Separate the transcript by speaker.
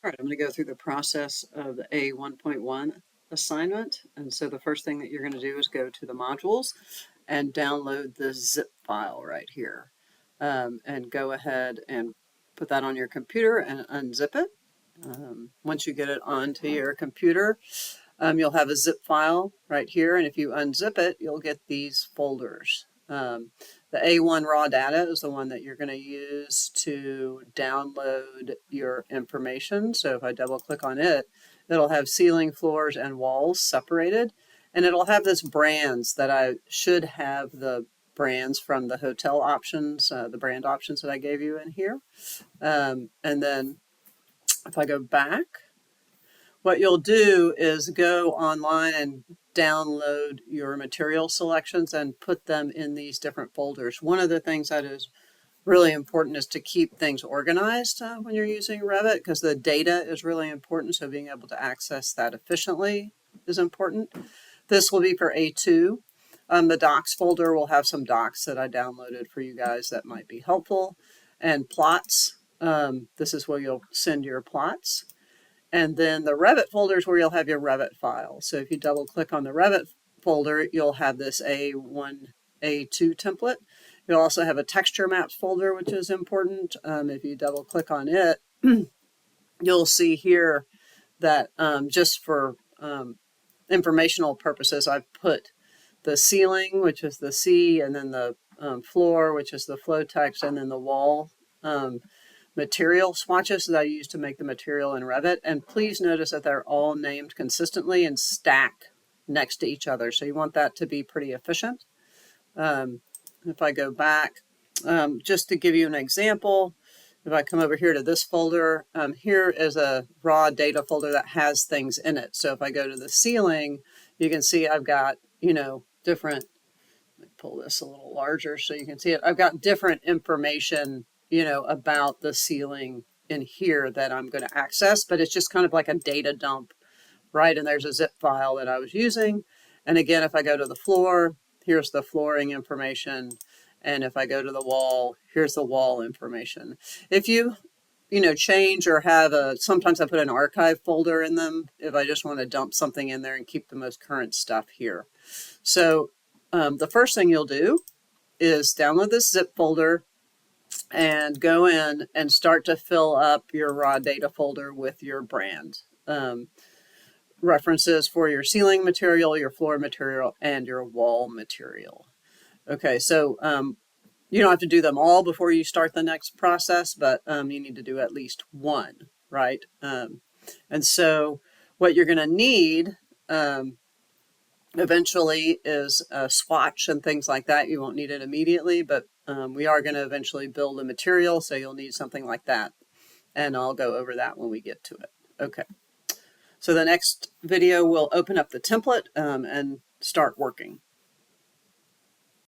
Speaker 1: All right, I'm going to go through the process of the A1.1 assignment. And so the first thing that you're going to do is go to the modules and download the zip file right here. And go ahead and put that on your computer and unzip it. Once you get it onto your computer, you'll have a zip file right here. And if you unzip it, you'll get these folders. The A1 raw data is the one that you're going to use to download your information. So if I double click on it, it'll have ceiling, floors, and walls separated. And it'll have this brands that I should have the brands from the hotel options, the brand options that I gave you in here. And then if I go back, what you'll do is go online and download your material selections and put them in these different folders. One of the things that is really important is to keep things organized when you're using Revit, because the data is really important. So being able to access that efficiently is important. This will be for A2. The docs folder will have some docs that I downloaded for you guys that might be helpful. And plots, this is where you'll send your plots. And then the Revit folder is where you'll have your Revit files. So if you double click on the Revit folder, you'll have this A1, A2 template. You'll also have a texture maps folder, which is important. If you double click on it, you'll see here that just for informational purposes, I've put the ceiling, which is the C, and then the floor, which is the flow text, and then the wall material swatches that I use to make the material in Revit. And please notice that they're all named consistently and stack next to each other. So you want that to be pretty efficient. If I go back, just to give you an example, if I come over here to this folder, here is a raw data folder that has things in it. So if I go to the ceiling, you can see I've got, different, let me pull this a little larger so you can see it. I've got different information about the ceiling in here that I'm going to access, but it's just kind of like a data dump, right? And there's a zip file that I was using. And again, if I go to the floor, here's the flooring information. And if I go to the wall, here's the wall information. If you, change or have sometimes I put an archive folder in them if I just want to dump something in there and keep the most current stuff here. So the first thing you'll do is download this zip folder and go in and start to fill up your raw data folder with your brand. References for your ceiling material, your floor material, and your wall material. Okay, so you don't have to do them all before you start the next process, but you need to do at least one, right? And so what you're going to need eventually is a swatch and things like that. You won't need it immediately, but we are going to eventually build a material, so you'll need something like that. And I'll go over that when we get to it. Okay. So the next video, we'll open up the template and start working.